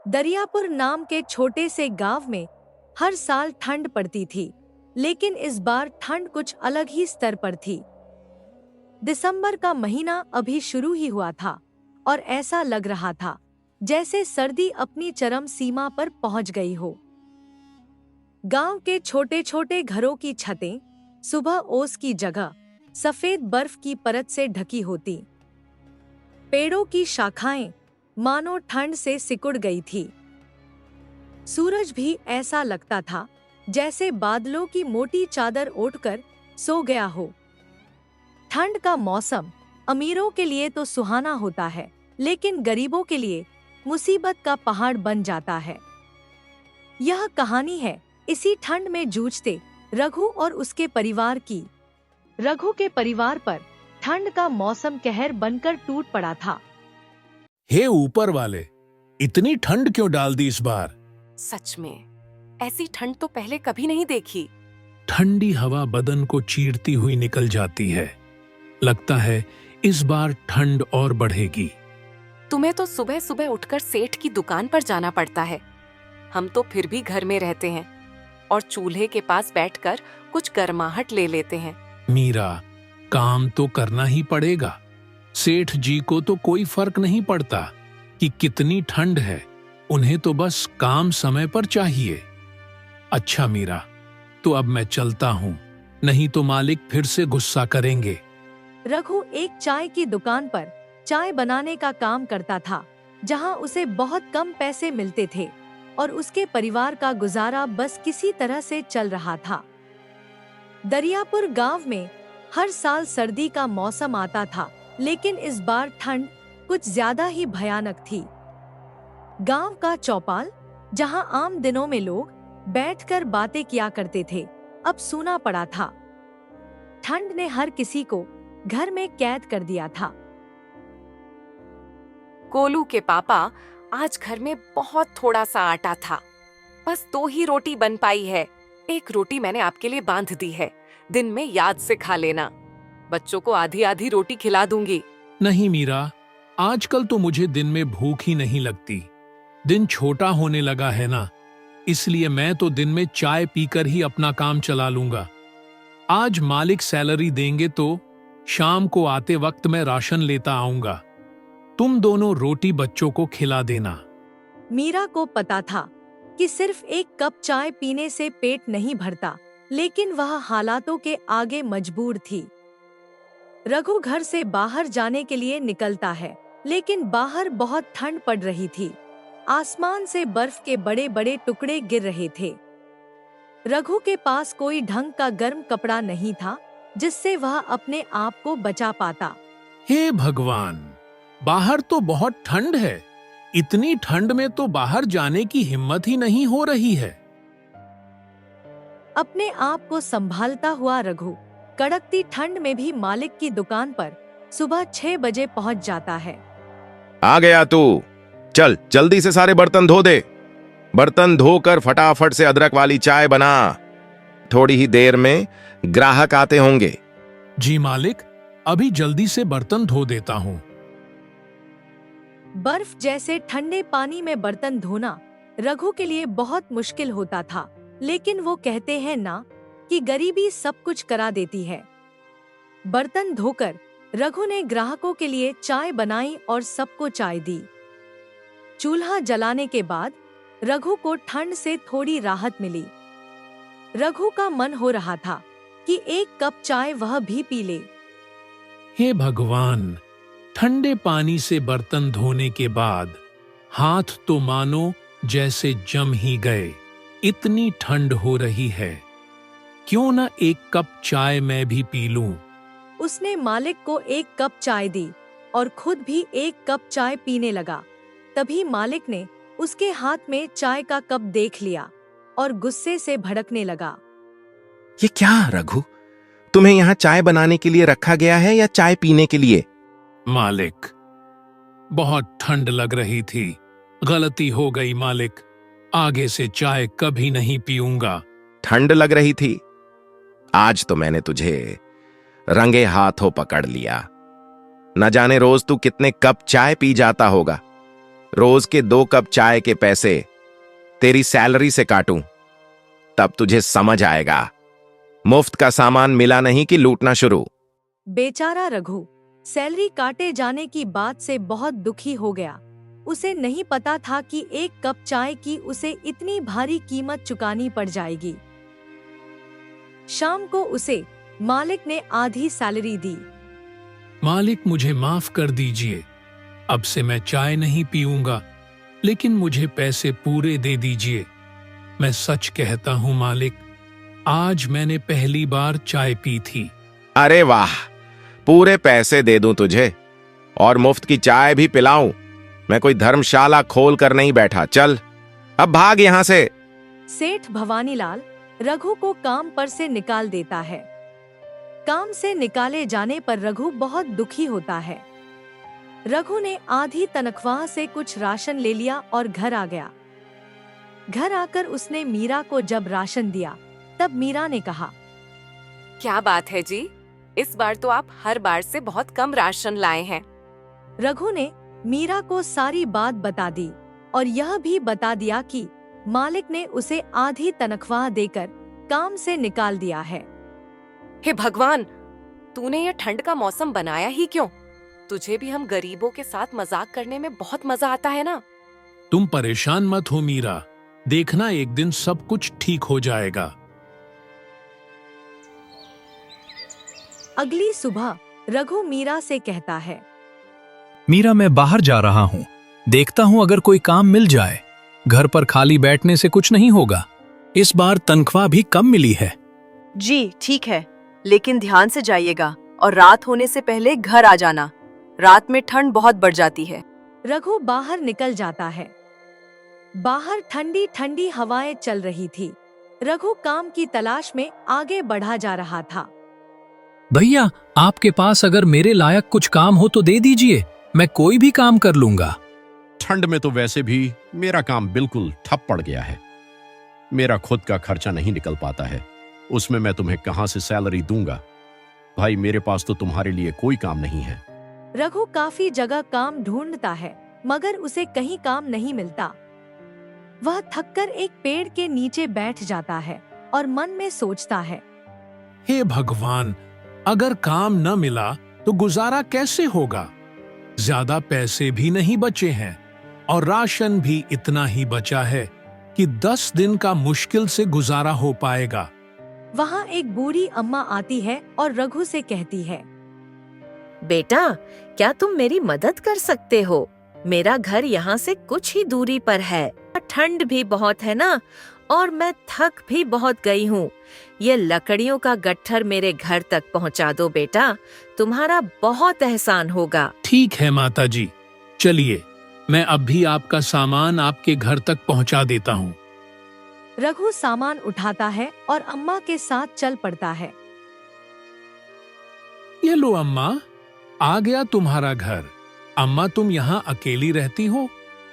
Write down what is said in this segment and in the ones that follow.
दरियापुर नाम के छोटे से गांव में हर साल ठंड पड़ती थी, लेकिन इस बार ठंड कुछ अलग ही स्तर पर थी। दिसंबर का महीना अभी शुरू ही हुआ था और ऐसा लग रहा था जैसे सर्दी अपनी चरम सीमा पर पहुंच गई हो। गांव के छोटे छोटे घरों की छतें सुबह ओस की जगह सफेद बर्फ की परत से ढकी होती। पेड़ों की शाखाएं मानो ठंड से सिकुड़ गई थी। सूरज भी ऐसा लगता था जैसे बादलों की मोटी चादर ओढ़कर सो गया हो। ठंड का मौसम अमीरों के लिए तो सुहाना होता है, लेकिन गरीबों के लिए मुसीबत का पहाड़ बन जाता है। यह कहानी है इसी ठंड में जूझते रघु और उसके परिवार की। रघु के परिवार पर ठंड का मौसम कहर बनकर टूट पड़ा था। हे ऊपर वाले, इतनी ठंड क्यों डाल दी इस बार? सच में ऐसी ठंड तो पहले कभी नहीं देखी। ठंडी हवा बदन को चीरती हुई निकल जाती है। लगता है इस बार ठंड और बढ़ेगी। तुम्हें तो सुबह सुबह उठकर सेठ की दुकान पर जाना पड़ता है। हम तो फिर भी घर में रहते हैं और चूल्हे के पास बैठकर कुछ गर्माहट ले लेते हैं। मीरा, काम तो करना ही पड़ेगा। सेठ जी को तो कोई फर्क नहीं पड़ता कि कितनी ठंड है, उन्हें तो बस काम समय पर चाहिए। अच्छा मीरा, तो अब मैं चलता हूँ, नहीं तो मालिक फिर से गुस्सा करेंगे। रघु एक चाय की दुकान पर चाय बनाने का काम करता था, जहां उसे बहुत कम पैसे मिलते थे और उसके परिवार का गुजारा बस किसी तरह से चल रहा था। दरियापुर गांव में हर साल सर्दी का मौसम आता था, लेकिन इस बार ठंड कुछ ज्यादा ही भयानक थी। गांव का चौपाल, जहां आम दिनों में लोग बैठकर बातें किया करते थे, अब सूना पड़ा था। ठंड ने हर किसी को घर में कैद कर दिया था। कोलू के पापा, आज घर में बहुत थोड़ा सा आटा था, बस 2 ही रोटी बन पाई है। एक रोटी मैंने आपके लिए बांध दी है, दिन में याद से खा लेना। बच्चों को आधी आधी रोटी खिला दूंगी। नहीं मीरा, आजकल तो मुझे दिन में भूख ही नहीं लगती। दिन छोटा होने लगा है ना, इसलिए मैं तो दिन में चाय पीकर ही अपना काम चला लूंगा। आज मालिक सैलरी देंगे तो शाम को आते वक्त मैं राशन लेता आऊंगा। तुम दोनों रोटी बच्चों को खिला देना। मीरा को पता था कि सिर्फ एक कप चाय पीने से पेट नहीं भरता, लेकिन वह हालातों के आगे मजबूर थी। रघु घर से बाहर जाने के लिए निकलता है, लेकिन बाहर बहुत ठंड पड़ रही थी। आसमान से बर्फ के बड़े बड़े टुकड़े गिर रहे थे। रघु के पास कोई ढंग का गर्म कपड़ा नहीं था जिससे वह अपने आप को बचा पाता। हे भगवान, बाहर तो बहुत ठंड है। इतनी ठंड में तो बाहर जाने की हिम्मत ही नहीं हो रही है। अपने आप को संभालता हुआ रघु कड़कती ठंड में भी मालिक की दुकान पर सुबह 6 बजे पहुंच जाता है। आ गया तू, चल जल्दी से सारे बर्तन धो दे। बर्तन धोकर फटाफट से अदरक वाली चाय बना, थोड़ी ही देर में ग्राहक आते होंगे। जी मालिक, अभी जल्दी से बर्तन धो देता हूँ। बर्फ जैसे ठंडे पानी में बर्तन धोना रघु के लिए बहुत मुश्किल होता था, लेकिन वो कहते हैं ना कि गरीबी सब कुछ करा देती है। बर्तन धोकर रघु ने ग्राहकों के लिए चाय बनाई और सबको चाय दी। चूल्हा जलाने के बाद रघु को ठंड से थोड़ी राहत मिली। रघु का मन हो रहा था कि एक कप चाय वह भी पी ले। हे भगवान, ठंडे पानी से बर्तन धोने के बाद हाथ तो मानो जैसे जम ही गए। इतनी ठंड हो रही है, क्यों न एक कप चाय मैं भी पी लूं। उसने मालिक को एक कप चाय दी और खुद भी एक कप चाय पीने लगा। तभी मालिक ने उसके हाथ में चाय का कप देख लिया और गुस्से से भड़कने लगा। ये क्या रघु, तुम्हें यहाँ चाय बनाने के लिए रखा गया है या चाय पीने के लिए? मालिक, बहुत ठंड लग रही थी, गलती हो गई मालिक। आगे से चाय कभी नहीं पीऊंगा। ठंड लग रही थी? आज तो मैंने तुझे रंगे हाथों पकड़ लिया। न जाने रोज तू कितने कप चाय पी जाता होगा। रोज के 2 कप चाय के पैसे तेरी सैलरी से काटूं, तब तुझे समझ आएगा। मुफ्त का सामान मिला नहीं कि लूटना शुरू। बेचारा रघु सैलरी काटे जाने की बात से बहुत दुखी हो गया। उसे नहीं पता था कि 1 कप चाय की उसे इतनी भारी कीमत चुकानी पड़ जाएगी। शाम को उसे मालिक ने आधी सैलरी दी। मालिक, मुझे माफ कर दीजिए, अब से मैं चाय नहीं पीऊंगा, लेकिन मुझे पैसे पूरे दे दीजिए। मैं सच कहता हूँ मालिक, आज मैंने पहली बार चाय पी थी। अरे वाह, पूरे पैसे दे दूं तुझे और मुफ्त की चाय भी पिलाऊं। मैं कोई धर्मशाला खोल कर नहीं बैठा। चल अब भाग यहां से। सेठ भवानीलाल रघु को काम पर से निकाल देता है। काम से निकाले जाने पर रघु बहुत दुखी होता है। रघु ने आधी तनख्वाह से कुछ राशन ले लिया और घर आ गया। घर आकर उसने मीरा को जब राशन दिया, तब मीरा ने कहा, क्या बात है जी, इस बार तो आप हर बार से बहुत कम राशन लाए हैं। रघु ने मीरा को सारी बात बता दी और यह भी बता दिया कि मालिक ने उसे आधी तनख्वाह देकर काम से निकाल दिया है। हे भगवान, तूने ये ठंड का मौसम बनाया ही क्यों? तुझे भी हम गरीबों के साथ मजाक करने में बहुत मजा आता है ना। तुम परेशान मत हो मीरा, देखना एक दिन सब कुछ ठीक हो जाएगा। अगली सुबह रघु मीरा से कहता है, मीरा, मैं बाहर जा रहा हूँ, देखता हूँ अगर कोई काम मिल जाए। घर पर खाली बैठने से कुछ नहीं होगा। इस बार तनख्वाह भी कम मिली है। जी ठीक है, लेकिन ध्यान से जाइएगा और रात होने से पहले घर आ जाना। रात में ठंड बहुत बढ़ जाती है। रघु बाहर निकल जाता है। बाहर ठंडी ठंडी हवाएं चल रही थी। रघु काम की तलाश में आगे बढ़ा जा रहा था। भैया, आपके पास अगर मेरे लायक कुछ काम हो तो दे दीजिए, मैं कोई भी काम कर लूंगा। ठंड में तो वैसे भी मेरा काम बिल्कुल ठप पड़ गया है। मेरा खुद का खर्चा नहीं निकल पाता है, उसमें मैं तुम्हें कहां से सैलरी दूंगा। भाई, मेरे पास तो तुम्हारे लिए कोई काम नहीं है। रघु काफी जगह काम ढूंढता है, मगर उसे कहीं काम नहीं मिलता। वह थककर एक पेड़ के नीचे बैठ जाता है और मन में सोचता है, हे भगवान, अगर काम न मिला तो गुजारा कैसे होगा? ज्यादा पैसे भी नहीं बचे हैं और राशन भी इतना ही बचा है कि 10 दिन का मुश्किल से गुजारा हो पाएगा। वहाँ एक बूढ़ी अम्मा आती है और रघु से कहती है, बेटा, क्या तुम मेरी मदद कर सकते हो? मेरा घर यहाँ से कुछ ही दूरी पर है। ठंड भी बहुत है ना, और मैं थक भी बहुत गई हूँ। ये लकड़ियों का गट्ठर मेरे घर तक पहुँचा दो बेटा, तुम्हारा बहुत एहसान होगा। ठीक है माता जी, चलिए मैं अब भी आपका सामान आपके घर तक पहुँचा देता हूँ। रघु सामान उठाता है और अम्मा के साथ चल पड़ता है। ये लो अम्मा, आ गया तुम्हारा घर। अम्मा, तुम यहाँ अकेली रहती हो?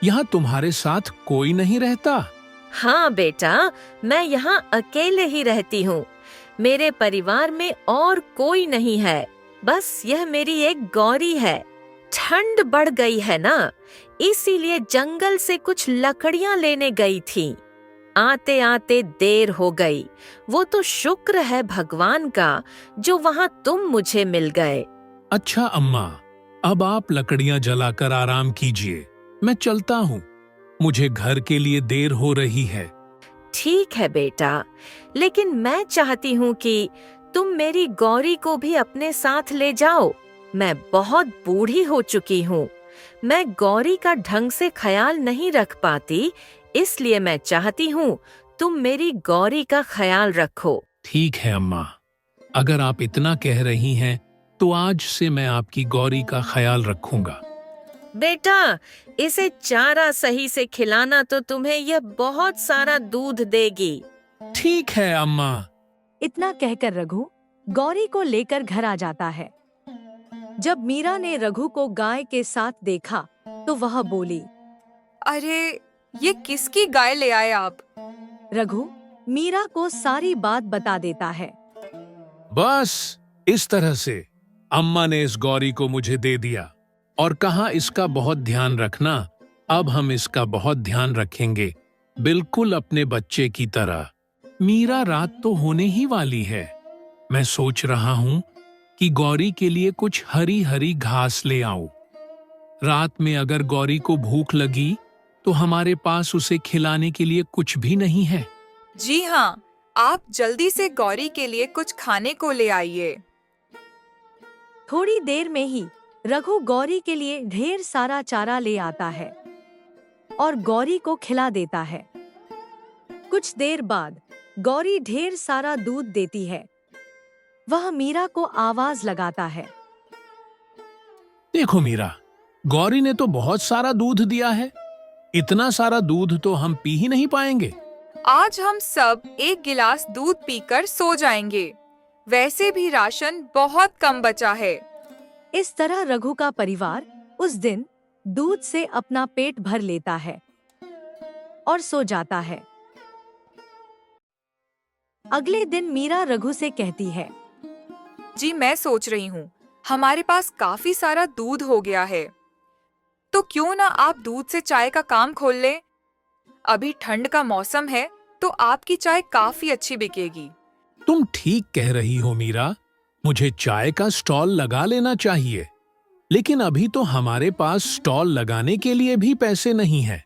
यहाँ तुम्हारे साथ कोई नहीं रहता? हाँ बेटा, मैं यहाँ अकेले ही रहती हूँ। मेरे परिवार में और कोई नहीं है, बस यह मेरी एक गौरी है। ठंड बढ़ गई है ना, इसीलिए जंगल से कुछ लकड़ियाँ लेने गई थी। आते आते देर हो गई। वो तो शुक्र है भगवान का जो वहाँ तुम मुझे मिल गए। अच्छा अम्मा, अब आप लकड़ियाँ जलाकर आराम कीजिए, मैं चलता हूँ। मुझे घर के लिए देर हो रही है। ठीक है बेटा, लेकिन मैं चाहती हूँ कि तुम मेरी गौरी को भी अपने साथ ले जाओ। मैं बहुत बूढ़ी हो चुकी हूँ। मैं गौरी का ढंग से ख्याल नहीं रख पाती, इसलिए मैं चाहती हूँ तुम मेरी गौरी का ख्याल रखो। ठीक है अम्मा, अगर आप इतना कह रही हैं तो आज से मैं आपकी गौरी का ख्याल रखूंगा। बेटा, इसे चारा सही से खिलाना तो तुम्हें यह बहुत सारा दूध देगी। ठीक है अम्मा। इतना कहकर रघु गौरी को लेकर घर आ जाता है। जब मीरा ने रघु को गाय के साथ देखा तो वह बोली, अरे, ये किसकी गाय ले आए आप? रघु मीरा को सारी बात बता देता है। बस इस तरह से अम्मा ने इस गौरी को मुझे दे दिया और कहा इसका बहुत ध्यान रखना अब हम इसका बहुत ध्यान रखेंगे, बिल्कुल अपने बच्चे की तरह। मीरा, रात तो होने ही वाली है। मैं सोच रहा हूँ कि गौरी के लिए कुछ हरी हरी घास ले आऊं। रात में अगर गौरी को भूख लगी तो हमारे पास उसे खिलाने के लिए कुछ भी नहीं है। जी हाँ, आप जल्दी से गौरी के लिए कुछ खाने को ले आइए। थोड़ी देर में ही रघु गौरी के लिए ढेर सारा चारा ले आता है और गौरी को खिला देता है। कुछ देर बाद गौरी ढेर सारा दूध देती है। वह मीरा को आवाज लगाता है। देखो मीरा, गौरी ने तो बहुत सारा दूध दिया है। इतना सारा दूध तो हम पी ही नहीं पाएंगे। आज हम सब एक गिलास दूध पीकर सो जाएंगे। वैसे भी राशन बहुत कम बचा है। इस तरह रघु का परिवार उस दिन दूध से अपना पेट भर लेता है और सो जाता है। अगले दिन मीरा रघु से कहती है, जी मैं सोच रही हूँ, हमारे पास काफी सारा दूध हो गया है, तो क्यों ना आप दूध से चाय का काम खोल लें। अभी ठंड का मौसम है तो आपकी चाय काफी अच्छी बिकेगी। तुम ठीक कह रही हो मीरा, मुझे चाय का स्टॉल लगा लेना चाहिए, लेकिन अभी तो हमारे पास स्टॉल लगाने के लिए भी पैसे नहीं है।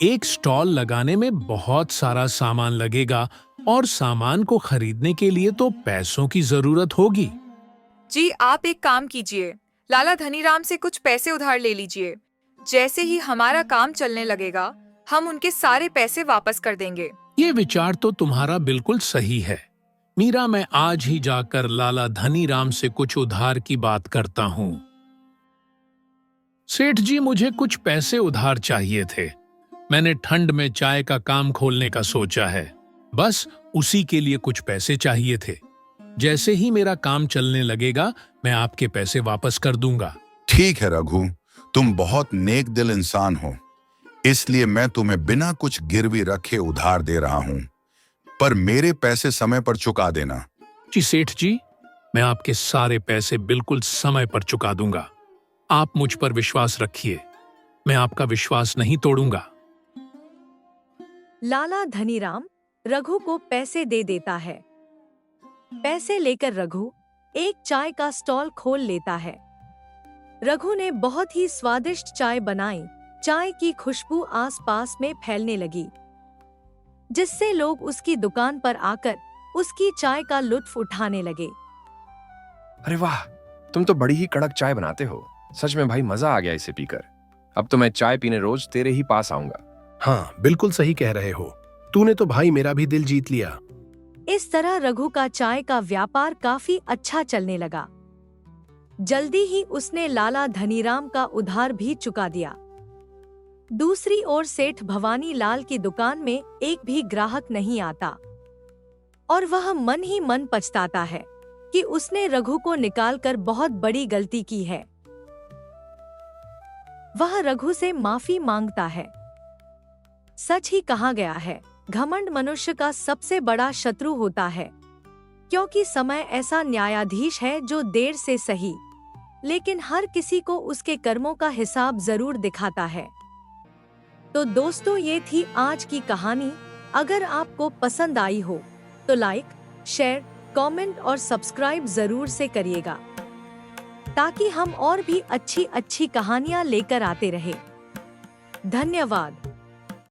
एक स्टॉल लगाने में बहुत सारा सामान लगेगा और सामान को खरीदने के लिए तो पैसों की जरूरत होगी। जी आप एक काम कीजिए, लाला धनीराम से कुछ पैसे उधार ले लीजिए। जैसे ही हमारा काम चलने लगेगा हम उनके सारे पैसे वापस कर देंगे। ये विचार तो तुम्हारा बिल्कुल सही है मीरा, मैं आज ही जाकर लाला धनीराम से कुछ उधार की बात करता हूँ। सेठ जी, मुझे कुछ पैसे उधार चाहिए थे। मैंने ठंड में चाय का काम खोलने का सोचा है, बस उसी के लिए कुछ पैसे चाहिए थे। जैसे ही मेरा काम चलने लगेगा मैं आपके पैसे वापस कर दूंगा। ठीक है रघु, तुम बहुत नेक दिल इंसान हो, इसलिए मैं तुम्हें बिना कुछ गिरवी रखे उधार दे रहा हूं, पर मेरे पैसे समय पर चुका देना। जी सेठ जी, मैं आपके सारे पैसे बिल्कुल समय पर चुका दूंगा। आप मुझ पर विश्वास रखिए, मैं आपका विश्वास नहीं तोड़ूंगा। लाला धनीराम रघु को पैसे दे देता है। पैसे लेकर रघु एक चाय का स्टॉल खोल लेता है। रघु ने बहुत ही स्वादिष्ट चाय बनाई। चाय की खुशबू आसपास में फैलने लगी, जिससे लोग उसकी दुकान पर आकर उसकी चाय का लुत्फ उठाने लगे। अरे वाह, तुम तो बड़ी ही कड़क चाय बनाते हो। सच में भाई, मजा आ गया इसे पीकर। अब तो मैं चाय पीने रोज तेरे ही पास आऊंगा। हाँ, बिल्कुल सही कह रहे हो। तूने तो भाई मेरा भी दिल जीत लिया। इस तरह रघु का चाय का व्यापार काफी अच्छा चलने लगा। जल्दी ही उसने लाला धनीराम का उधार भी चुका दिया। दूसरी ओर सेठ भवानी लाल की दुकान में एक भी ग्राहक नहीं आता और वह मन ही मन पछताता है कि उसने रघु को निकालकर बहुत बड़ी गलती की है। वह रघु से माफी मांगता है। सच ही कहा गया है, घमंड मनुष्य का सबसे बड़ा शत्रु होता है, क्योंकि समय ऐसा न्यायाधीश है जो देर से सही, लेकिन हर किसी को उसके कर्मों का हिसाब जरूर दिखाता है। तो दोस्तों, ये थी आज की कहानी। अगर आपको पसंद आई हो तो लाइक, शेयर, कमेंट और सब्सक्राइब जरूर से करिएगा, ताकि हम और भी अच्छी अच्छी कहानियां लेकर आते रहे। धन्यवाद।